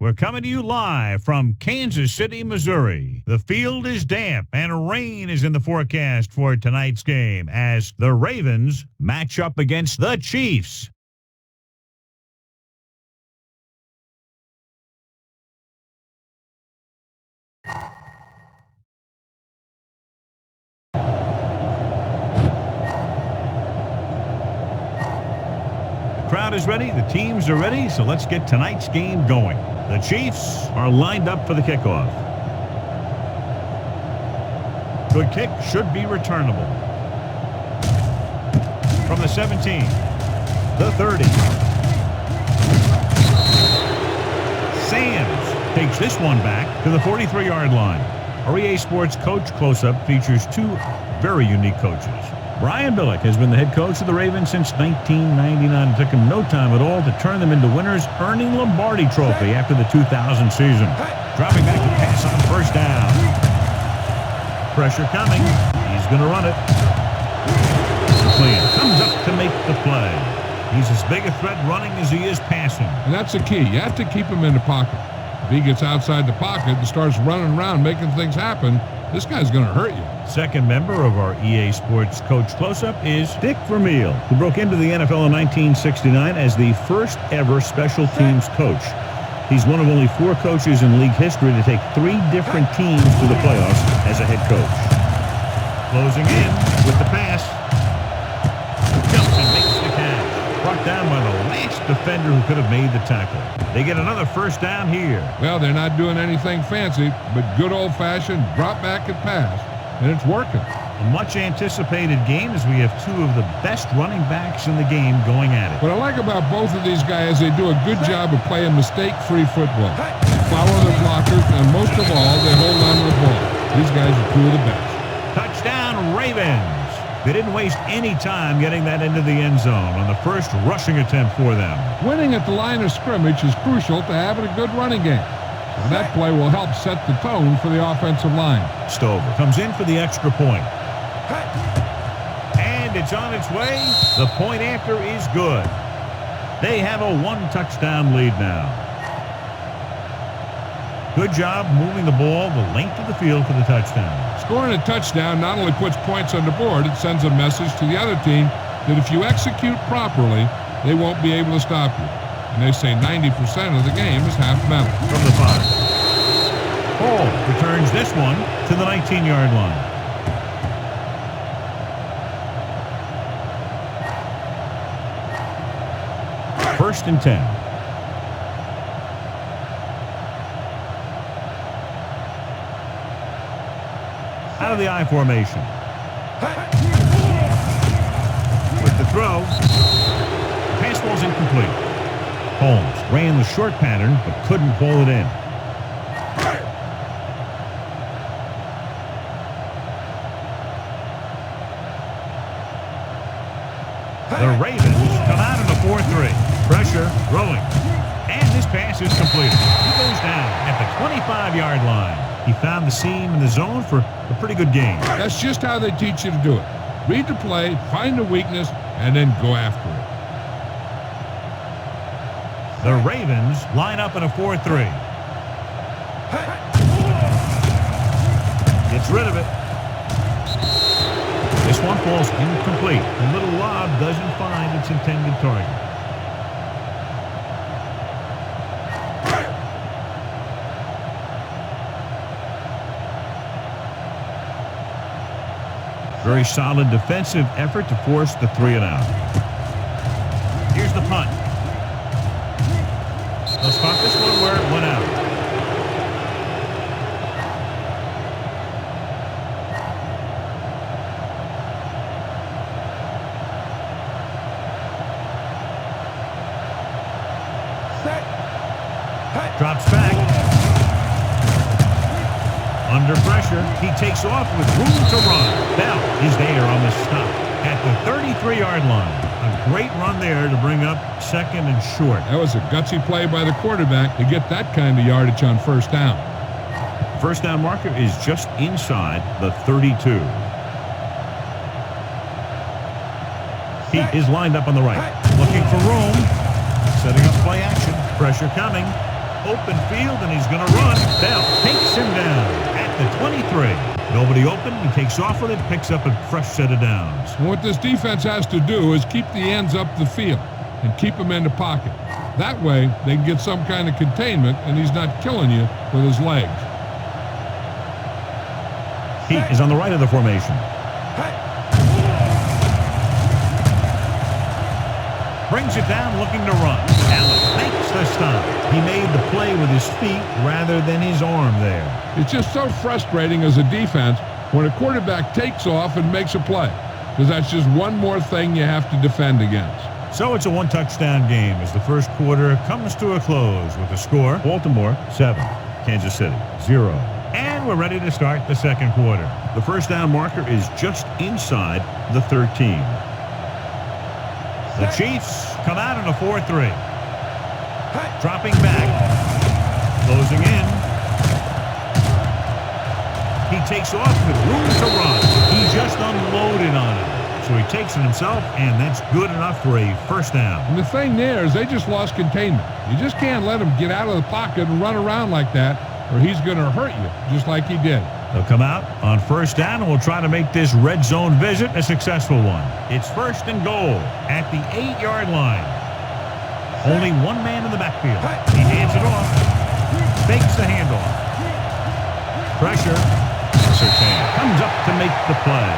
We're coming to you live from Kansas City, Missouri. The field is damp and rain is in the forecast for tonight's game as the Ravens match up against the Chiefs. The crowd is ready, the teams are ready, so let's get tonight's game going. The Chiefs are lined up for the kickoff. Good kick, should be returnable. From the 17, the 30. Sands takes this one back to the 43-yard line. Our EA Sports Coach Close-Up features two very unique coaches. Brian Billick has been the head coach of the Ravens since 1999. It took him no time at all to turn them into winners, earning Lombardi Trophy after the 2000 season. Dropping back to pass on first down. Pressure coming. He's going to run it. McLean comes up to make the play. He's as big a threat running as he is passing. And that's the key. You have to keep him in the pocket. If he gets outside the pocket and starts running around making things happen, this guy's going to hurt you. Second member of our EA Sports Coach Close-Up is Dick Vermeil, who broke into the NFL in 1969 as the first ever special teams coach. He's one of only 4 coaches in league history to take 3 different teams to the playoffs as a head coach. Closing in with the pass. Johnson makes the catch. Brought down by the last defender who could have made the tackle. They get another first down here. Well, they're not doing anything fancy, but good old-fashioned drop back and pass, and it's working. A much-anticipated game as we have 2 of the best running backs in the game going at it. What I like about both of these guys, they do a good job of playing mistake-free football. Follow their blockers, and most of all, they hold on to the ball. These guys are 2 of the best. Touchdown, Ravens. They didn't waste any time getting that into the end zone on the first rushing attempt for them. Winning at the line of scrimmage is crucial to having a good running game. So that play will help set the tone for the offensive line. Stover comes in for the extra point. And it's on its way. The point after is good. They have a 1-touchdown lead now. Good job moving the ball the length of the field for the touchdown. Scoring a touchdown not only puts points on the board, it sends a message to the other team that if you execute properly, they won't be able to stop you. And they say 90% of the game is half mental. From the 5. Hall returns this one to the 19-yard line. First and 10. Out of the I formation. With the throw. Pass ball's incomplete. Holmes ran the short pattern but couldn't pull it in. The Ravens come out in the 4-3. Pressure, rolling. And this pass is completed. He goes down at the 25-yard line. He found the seam in the zone for a pretty good game. That's just how they teach you to do it. Read the play, find the weakness, and then go after it. The Ravens line up in a 4-3. Gets rid of it. This one falls incomplete. The little lob doesn't find its intended target. Very solid defensive effort to force the 3-and-out. Here's the punt. They'll spot this one where it went out. Drops back. Under pressure, he takes off with room to run. Bell is there on the stop at the 33-yard line. A great run there to bring up second and short. That was a gutsy play by the quarterback to get that kind of yardage on first down. First down marker is just inside the 32. He is lined up on the right, looking for room, setting up play action. Pressure coming. open field, and he's going to run. Bell takes him down at the 23. Nobody open. He takes off with it, picks up a fresh set of downs. And what this defense has to do is keep the ends up the field and keep him in the pocket. That way, they can get some kind of containment, and he's not killing you with his legs. He is on the right of the formation. Brings it down, looking to run. Allen makes the stop. He made the play with his feet rather than his arm there. It's just so frustrating as a defense when a quarterback takes off and makes a play, because that's just one more thing you have to defend against. So it's a one-touchdown game as the first quarter comes to a close with the score: Baltimore 7, Kansas City 0. And we're ready to start the second quarter. The first down marker is just inside the 13. The Chiefs come out in a 4-3. Dropping back. Closing in. He takes off with room to run. He just unloaded on it. So he takes it himself, and that's good enough for a first down. And the thing there is they just lost containment. You just can't let him get out of the pocket and run around like that, or he's going to hurt you, just like he did. They'll come out on first down, and we'll try to make this red zone visit a successful one. It's first and goal at the 8-yard line. Only one man in the backfield. He hands it off. Fakes the handoff. Pressure. Surtain comes up to make the play.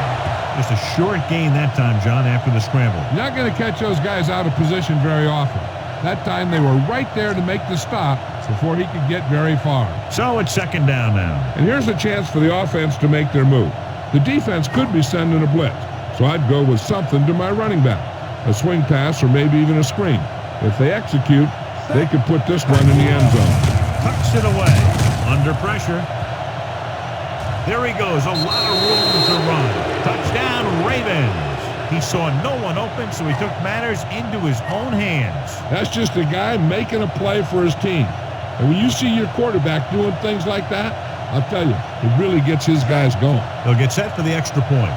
Just a short gain that time, John, after the scramble. You're not going to catch those guys out of position very often. That time they were right there to make the stop before he could get very far. So it's second down now. And here's a chance for the offense to make their move. The defense could be sending a blitz, so I'd go with something to my running back. A swing pass or maybe even a screen. If they execute, they could put this one in the end zone. Tucks it away. Under pressure. There he goes. A lot of room to run. Touchdown, Ravens. He saw no one open, so he took matters into his own hands. That's just a guy making a play for his team. And when you see your quarterback doing things like that, I'll tell you, it really gets his guys going. They'll get set for the extra point.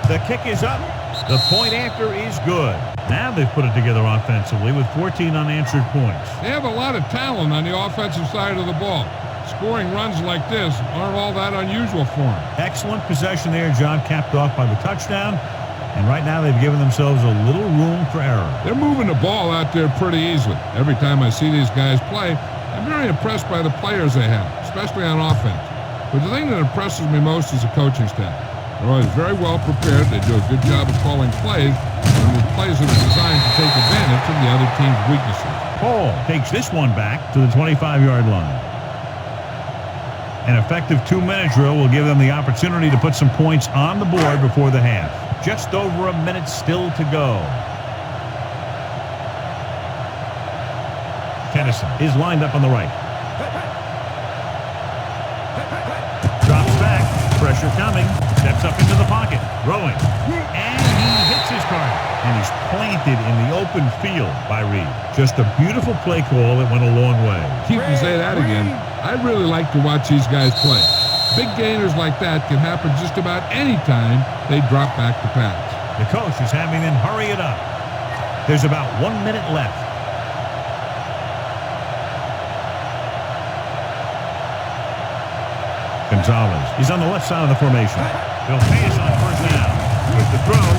The kick is up. The point after is good. Now they've put it together offensively with 14 unanswered points. They have a lot of talent on the offensive side of the ball. Scoring runs like this aren't all that unusual for them. Excellent possession there, John, capped off by the touchdown. And right now they've given themselves a little room for error. They're moving the ball out there pretty easily. Every time I see these guys play, I'm very impressed by the players they have, especially on offense. But the thing that impresses me most is the coaching staff. They're always very well prepared. They do a good job of calling plays, and the plays that are designed to take advantage of the other team's weaknesses. Paul takes this one back to the 25-yard line. An effective 2-minute drill will give them the opportunity to put some points on the board before the half. Just over a minute still to go. Tennyson is lined up on the right. Drops back. Pressure coming. Steps up into the pocket. Throwing. And he hits his target. And he's planted in the open field by Reed. Just a beautiful play call that went a long way. You can say that again. I really like to watch these guys play. Big gainers like that can happen just about any time they drop back to pass. The coach is having them hurry it up. There's about 1 minute left. Gonzalez is on the left side of the formation. They'll pass on first down. With the throw.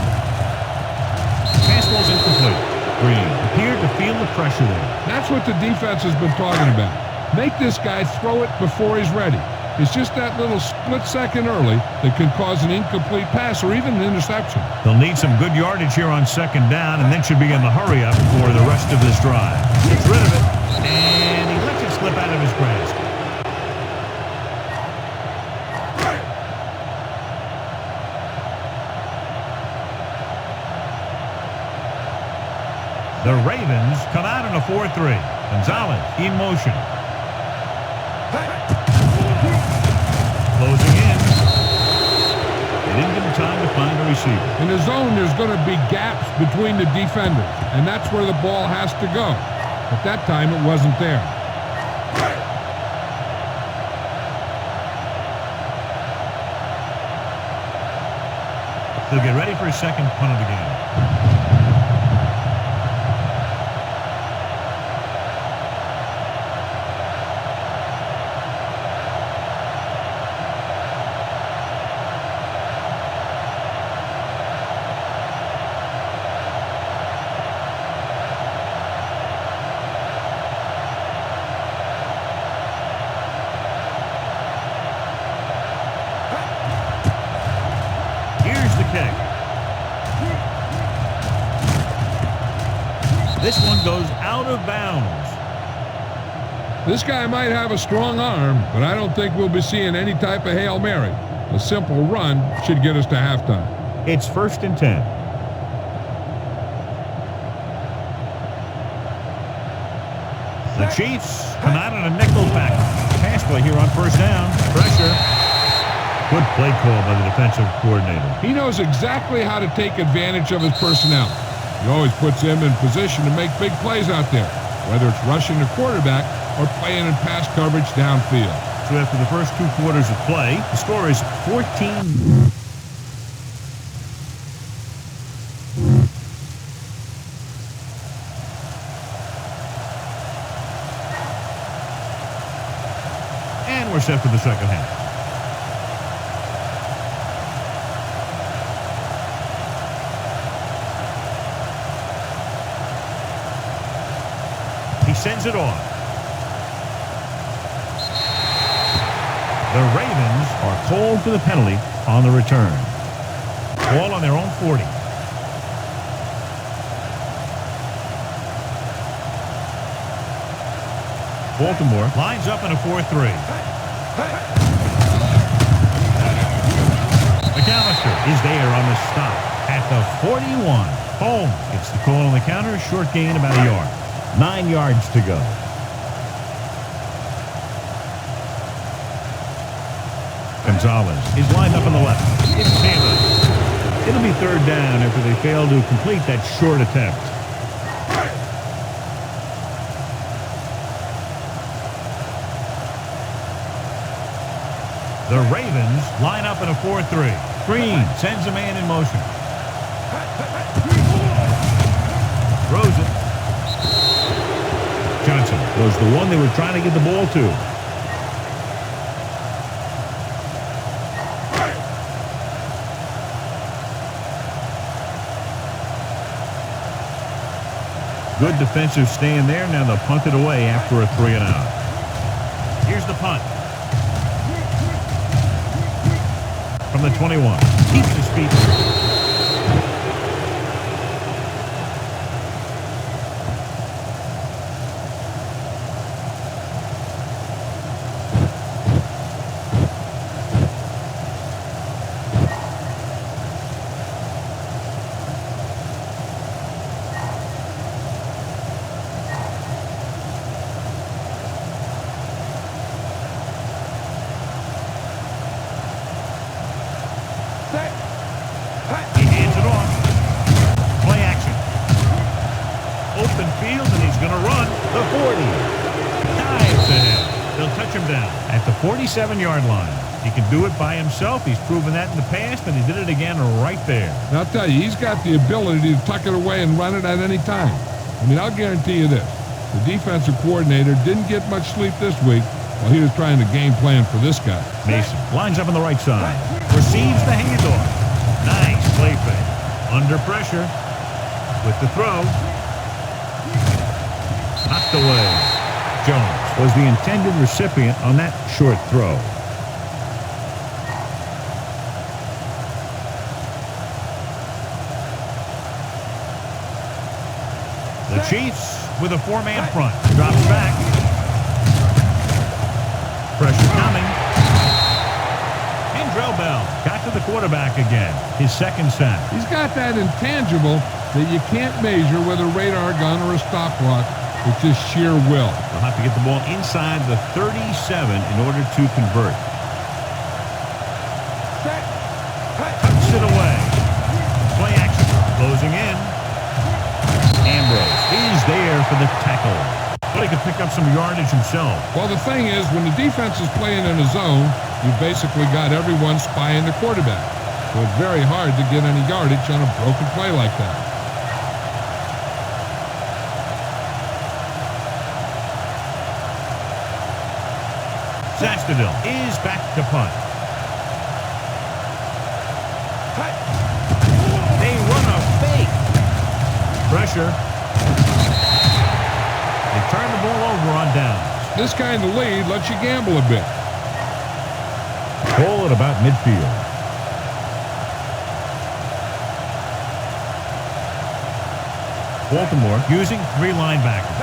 Pass ball's incomplete. Green appeared to feel the pressure there. That's what the defense has been talking about. Make this guy throw it before he's ready. It's just that little split second early that can cause an incomplete pass or even an interception. They'll need some good yardage here on second down and then should begin the hurry up for the rest of this drive. Gets rid of it, and he lets it slip out of his grasp. The Ravens come out in a 4-3. Gonzalez in motion. Closing in. They didn't give him time to find a receiver. In the zone, there's going to be gaps between the defenders, and that's where the ball has to go. At that time, it wasn't there. They'll get ready for a second punt of the game. This one goes out of bounds. This guy might have a strong arm, but I don't think we'll be seeing any type of Hail Mary. A simple run should get us to halftime. It's 1st and 10. The Chiefs come out in a nickel pack. Pass play here on 1st down. Pressure. Good play call by the defensive coordinator. He knows exactly how to take advantage of his personnel. He always puts him in position to make big plays out there, whether it's rushing the quarterback or playing in pass coverage downfield. So after the first 2 quarters of play, the score is 14. And we're set for the second half. He sends it off. The Ravens are called for the penalty on the return. Ball on their own 40. Baltimore lines up in a 4-3. McAllister is there on the stop at the 41. Holmes gets the call on the counter. Short gain about a yard. 9 yards to go. Gonzalez is lined up on the left. It's Taylor. It'll be 3rd down after they fail to complete that short attempt. The Ravens line up in a 4-3. Green sends a man in motion. Throws it. Johnson was the one they were trying to get the ball to. Good defensive stand there. Now they'll punt it away after a 3-and-out. Here's the punt. From the 21. Keeps his feet. He hands it off. Play action. Open field, and he's going to run the 40. Dives ahead. They'll touch him down at the 47-yard line. He can do it by himself. He's proven that in the past, and he did it again right there. And I'll tell you, he's got the ability to tuck it away and run it at any time. I mean, I'll guarantee you this. The defensive coordinator didn't get much sleep this week while he was trying to game plan for this guy. Mason lines up on the right side. Receives the handoff. Nice play fake. Under pressure with the throw. Knocked away. Jones was the intended recipient on that short throw. The Chiefs with a 4-man front. Drops back. Pressure coming. Bell got to the quarterback again. His second sack. He's got that intangible that you can't measure with a radar gun or a stopwatch. It's just sheer will. They'll have to get the ball inside the 37 in order to convert. Tucks it away. Play action. Closing in. Ambrose is there for the tackle. But he could pick up some yardage himself. Well, the thing is, when the defense is playing in a zone, you've basically got everyone spying the quarterback. So it's very hard to get any yardage on a broken play like that. Zastadil is back to punt. They run a fake. Pressure. They turn the ball over on downs. This kind of lead lets you gamble a bit. Ball at about midfield. Baltimore using 3 linebackers.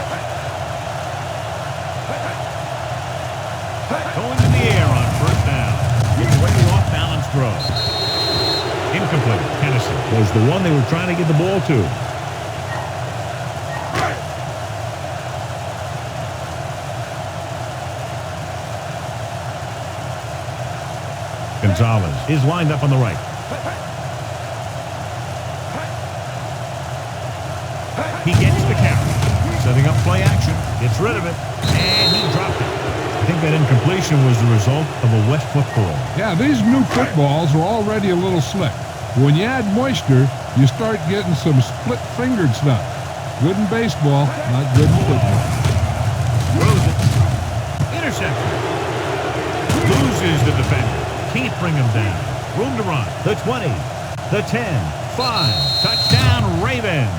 Going to the air on first down. Giving away the off-balance throw. Incomplete. Tennessee was the one they were trying to get the ball to. Gonzalez is lined up on the right. He gets the carry. Setting up play action. Gets rid of it. And he dropped it. I think that incompletion was the result of a wet football. Yeah, these new footballs are already a little slick. When you add moisture, you start getting some split-fingered stuff. Good in baseball, not good in football. Throws it. Interception. Loses the defender. Can't bring him down. Room to run. The 20. The 10. 5. Touchdown, Ravens.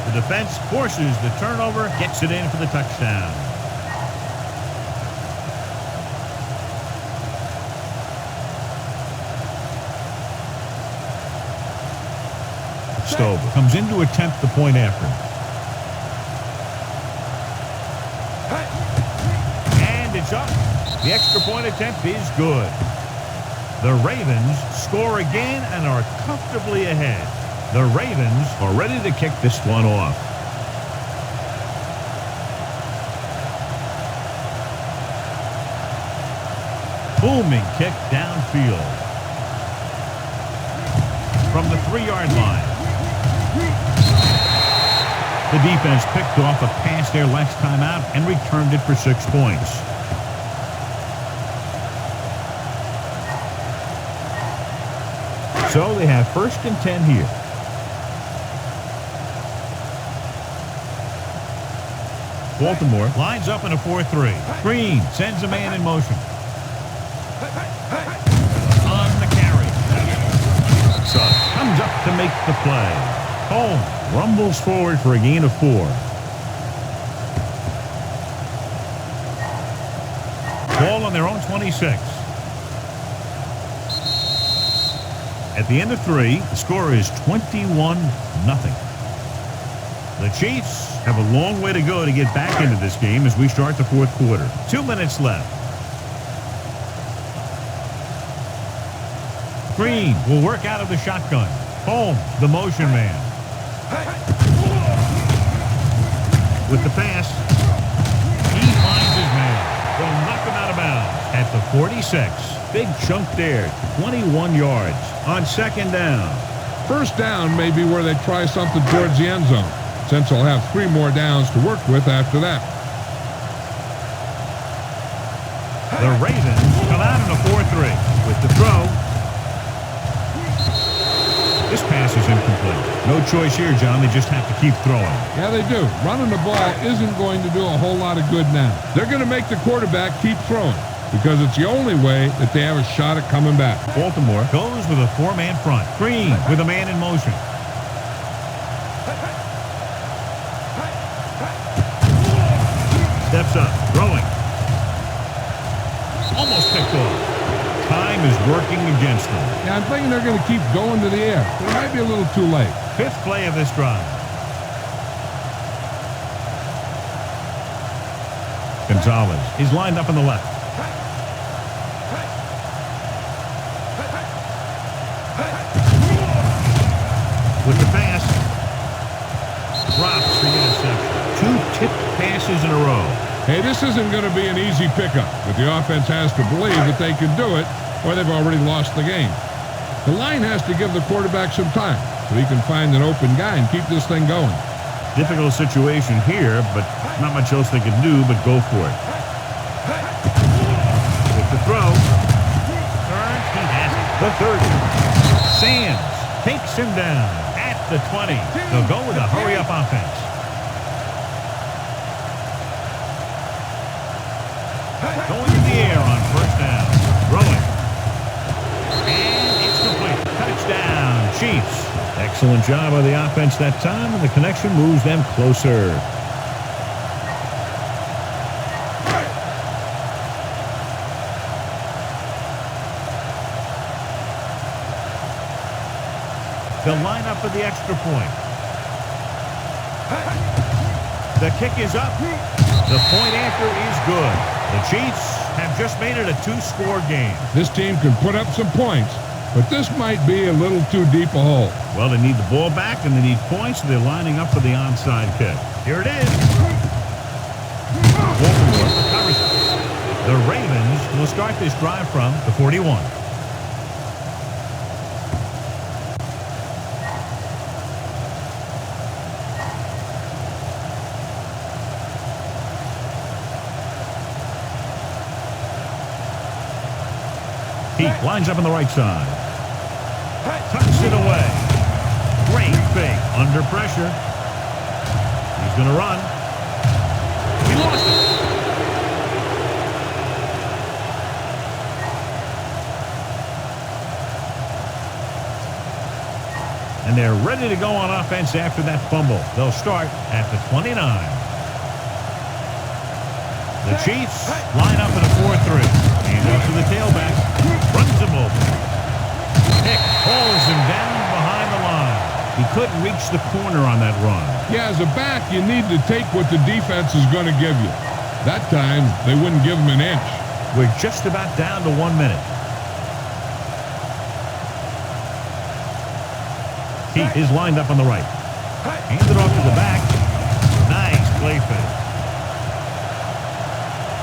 The defense forces the turnover, gets it in for the touchdown. Stover comes in to attempt the point after. And it's up. The extra point attempt is good. The Ravens score again and are comfortably ahead. The Ravens are ready to kick this one off. Booming kick downfield. From the 3-yard line. The defense picked off a pass there last time out and returned it for 6 points. So they have 1st and 10 here. Baltimore lines up in a 4-3. Green sends a man in motion. On the carry. Suggs comes up to make the play. Holmes rumbles forward for a gain of 4. Ball on their own 26. At the end of 3, the score is 21-0. The Chiefs have a long way to go to get back into this game as we start the 4th quarter. 2 minutes left. Green will work out of the shotgun. Holmes, the motion man. With the pass, he finds his man. They'll knock him out of bounds at the 46. Big chunk there, 21 yards on 2nd down. 1st down may be where they try something towards the end zone, since they'll have 3 more downs to work with after that. The Ravens come out in a 4-3 with the throw. This pass is incomplete. No choice here, John. They just have to keep throwing. Yeah, they do. Running the ball isn't going to do a whole lot of good now. They're going to make the quarterback keep throwing because it's the only way that they have a shot at coming back. Baltimore goes with a 4-man front. Green with a man in motion. Steps up, throwing. Almost picked off. Time is working against them. Yeah, I'm thinking they're going to keep going to the air, but it might be a little too late. 5th play of this drive. Gonzalez is lined up on the left. With the pass, drops the interception. 2 tipped passes in a row. Hey, this isn't going to be an easy pickup, but the offense has to believe that they can do it, or they've already lost the game. The line has to give the quarterback some time so he can find an open guy and keep this thing going. Difficult situation here, but not much else they can do but go for it. With the throw. Turns, he has it. The 30. Sands takes him down at the 20. They'll go with a hurry-up offense. Going to the air on 1st down. Throwing. And it's complete. Touchdown, Chiefs. Excellent job by the offense that time, and the connection moves them closer. They'll line up for the extra point. The kick is up. The point after is good. The Chiefs have just made it a 2-score game. This team can put up some points, but this might be a little too deep a hole. Well, they need the ball back and they need points, so they're lining up for the onside kick. Here it is. Baltimore recovers it. The Ravens will start this drive from the 41. Heath lines up on the right side. Tucks it away. Great fake. Under pressure. He's going to run. He lost it. And they're ready to go on offense after that fumble. They'll start at the 29. The Chiefs line up in a 4-3. He's up to the tailback. Runs him over. Pick pulls him down behind the line. He couldn't reach the corner on that run. Yeah, as a back, you need to take what the defense is going to give you. That time, they wouldn't give him an inch. We're just about down to 1 minute. Heath is lined up on the right. Hands it off to the back. Nice play fake.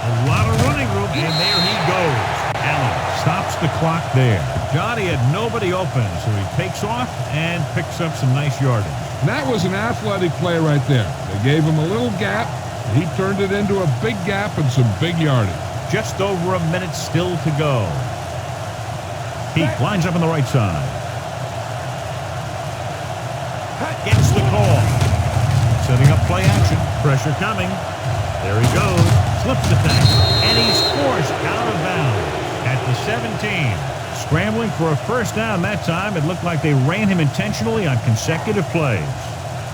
A lot of running room, and there he goes. Allen stops the clock there. Johnny had nobody open, so he takes off and picks up some nice yardage. And that was an athletic play right there. They gave him a little gap, and he turned it into a big gap and some big yardage. Just over a minute still to go. Heath lines up on the right side. Gets the call. Setting up play action. Pressure coming. There he goes. Slips the tackle. And he's forced out of bounds at the 17. Scrambling for a first down that time. It looked like they ran him intentionally on consecutive plays.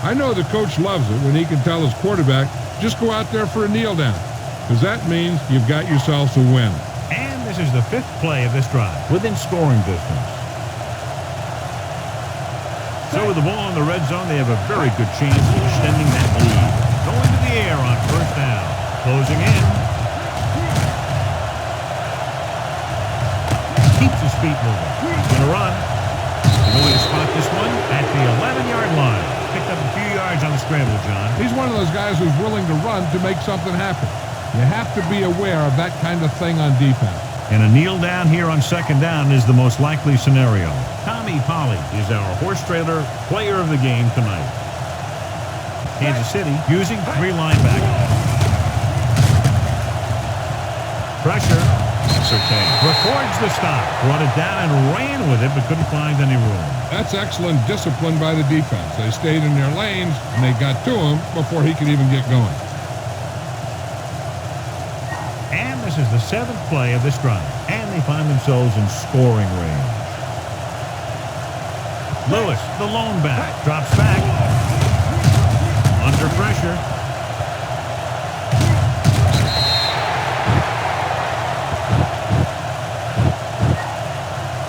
I know the coach loves it when he can tell his quarterback, just go out there for a kneel down, because that means you've got yourselves a win. And this is the 5th play of this drive, within scoring distance. So with the ball in the red zone, they have a very good chance of extending that lead. Going to the air on first down. Closing in. Keeps his feet moving. He's going to run. He's going to spot this one at the 11-yard line. Picked up a few yards on the scramble, John. He's one of those guys who's willing to run to make something happen. You have to be aware of that kind of thing on defense. And a kneel down here on second down is the most likely scenario. Tommy Polley is our horse trailer player of the game tonight. Kansas City using 3 linebackers. Pressure. Surtain records the stop. Brought it down and ran with it, but couldn't find any room. That's excellent discipline by the defense. They stayed in their lanes, and they got to him before he could even get going. And this is the 7th play of this drive. And they find themselves in scoring range. Lewis, the lone back, drops back. Under pressure.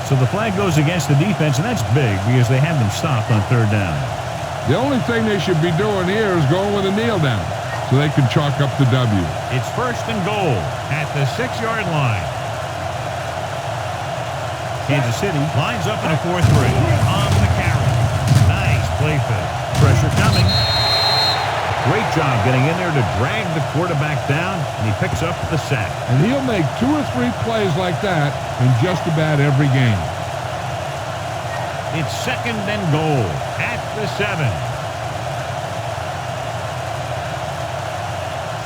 So the flag goes against the defense, and that's big because they had them stopped on 3rd down. The only thing they should be doing here is going with a kneel down so they can chalk up the W. It's 1st and goal at the 6-yard line. Kansas City lines up in a 4-3 on the carry. Nice play fake. Pressure coming. Great job getting in there to drag the quarterback down, and he picks up the sack. And he'll make 2 or 3 plays like that in just about every game. It's 2nd and goal at the 7.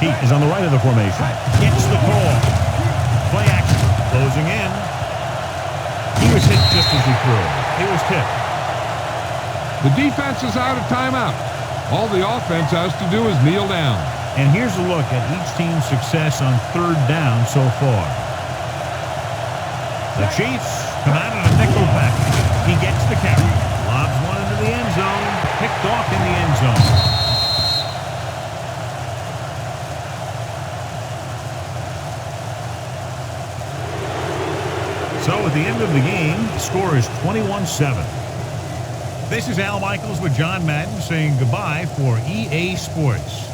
Heath is on the right of the formation. Gets the call. Play action. Closing in. He was hit just as he threw. He was tipped. The defense is out of timeout. All the offense has to do is kneel down. And here's a look at each team's success on 3rd down so far. The Chiefs come out in a nickel back. He gets the carry. Lobs one into the end zone. Picked off in the end zone. So at the end of the game, the score is 21-7. This is Al Michaels with John Madden saying goodbye for EA Sports.